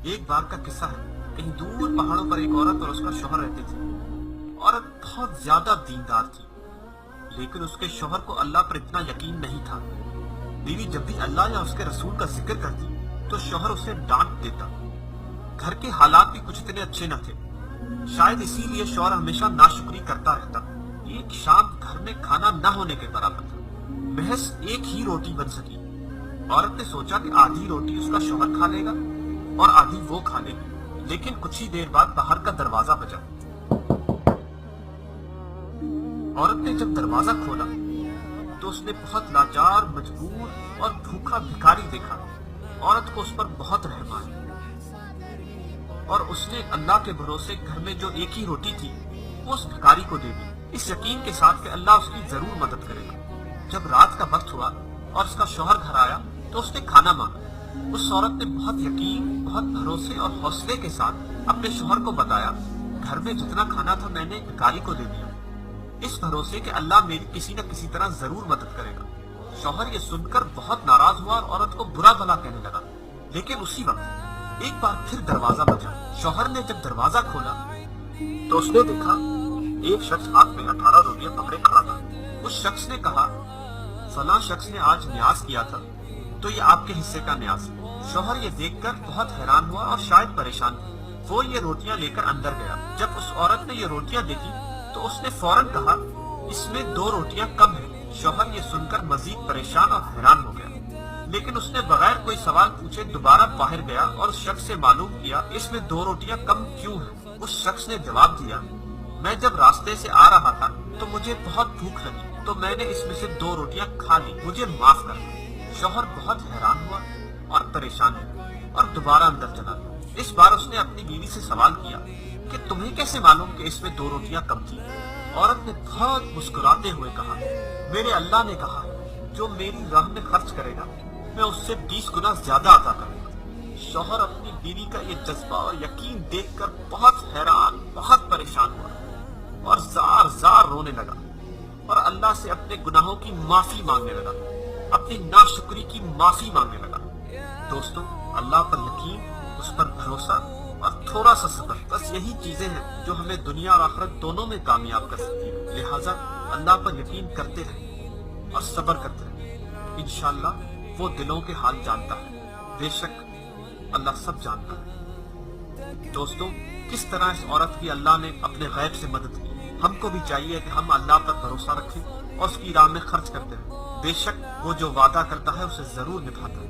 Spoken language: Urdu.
ایک بار کا قصہ ہے، کہیں دور پہاڑوں پر ایک عورت اور اس کا شوہر رہتے تھے۔ عورت بہت زیادہ دیندار تھی، لیکن اس کے شوہر کو اللہ پر اتنا یقین نہیں تھا۔ بیوی جب بھی اللہ یا اس کے رسول کا ذکر کرتی تو شوہر اسے ڈانٹ دیتا۔ گھر کے حالات بھی کچھ اتنے اچھے نہ تھے، شاید اسی لیے شوہر ہمیشہ ناشکری کرتا رہتا۔ ایک شام گھر میں کھانا نہ ہونے کے برابر تھا، محض ایک ہی روٹی بن سکی۔ عورت نے سوچا کہ آدھی روٹی اس کا شوہر کھا لے گا اور آدھی وہ کھا لے گی، لیکن کچھ ہی دیر بعد باہر کا دروازہ بجا۔ عورت نے جب دروازہ کھولا تو اس نے بہت لاچار، مجبور اور بھوکا بھکاری دیکھا۔ عورت کو اس پر بہت رحم آیا اور اس نے اللہ کے بھروسے گھر میں جو ایک ہی روٹی تھی وہ اس بھکاری کو دے دی، اس یقین کے ساتھ کہ اللہ اس کی ضرور مدد کرے گا۔ جب رات کا وقت ہوا اور اس کا شوہر گھر آیا تو اس نے کھانا مانگا۔ اس عورت نے بہت یقین، بہت بھروسے اور حوصلے کے ساتھ اپنے شوہر کو بتایا، گھر میں جتنا کھانا تھا میں نے بھکاری کو دے دیا، اس بھروسے کہ اللہ میری کسی نہ کسی طرح ضرور مدد کرے گا۔ شوہر یہ سن کر بہت ناراض ہوا اور عورت کو برا بھلا کہنے لگا، لیکن اسی وقت ایک بار پھر دروازہ بجا۔ شوہر نے جب دروازہ کھولا تو اس نے دیکھا ایک شخص ہاتھ میں 18 روٹیاں پکڑے کھڑا تھا۔ اس شخص نے کہا، فلاں شخص نے آج نیاز کیا تھا تو یہ آپ کے حصے کا نیاز ہے۔ شوہر یہ دیکھ کر بہت حیران ہوا اور شاید پریشان تھا۔ وہ یہ روٹیاں لے کر اندر گیا۔ جب اس عورت نے یہ روٹیاں دیکھی تو اس نے فوراً کہا، اس میں 2 روٹیاں کم ہیں۔ شوہر یہ سن کر مزید پریشان اور حیران ہو گیا، لیکن اس نے بغیر کوئی سوال پوچھے دوبارہ باہر گیا اور اس شخص سے معلوم کیا اس میں 2 روٹیاں کم کیوں ہیں۔ اس شخص نے جواب دیا، میں جب راستے سے آ رہا تھا تو مجھے بہت بھوک لگی تو میں نے اس میں سے 2 روٹیاں کھا لی، مجھے معاف کر دو۔ شوہر بہت حیران ہوا اور پریشان ہوا اور دوبارہ اندر چلا گیا۔ اس بار اس نے اپنی بیوی سے سوال کیا کہ تمہیں کیسے معلوم کہ اس میں 2 روٹیاں کم تھی؟ عورت نے بہت مسکراتے ہوئے کہا، میرے اللہ نے کہا ہے جو میری راہ میں خرچ کرے گا میں اس سے 20 گنا زیادہ عطا کروں گا۔ شوہر اپنی بیوی کا یہ جذبہ اور یقین دیکھ کر بہت حیران، بہت پریشان ہوا اور زار زار رونے لگا اور اللہ سے اپنے گناہوں کی معافی مانگنے لگا، اپنی ناشکری کی معافی مانگنے لگا۔ دوستو، اللہ پر یقین، اس پر بھروسہ اور تھوڑا سا صبر، بس یہی چیزیں ہیں جو ہمیں دنیا اور آخرت دونوں میں کامیاب کر سکتی ہیں۔ لہٰذا اللہ پر یقین کرتے رہیں اور صبر کرتے رہیں، انشاءاللہ وہ دلوں کے حال جانتا ہے، بے شک اللہ سب جانتا ہے۔ دوستو، کس طرح اس عورت کی اللہ نے اپنے غیب سے مدد کی، ہم کو بھی چاہیے کہ ہم اللہ پر بھروسہ رکھیں اور اس کی راہ میں خرچ کرتے رہیں۔ بے شک وہ جو وعدہ کرتا ہے اسے ضرور نبھاتا ہے۔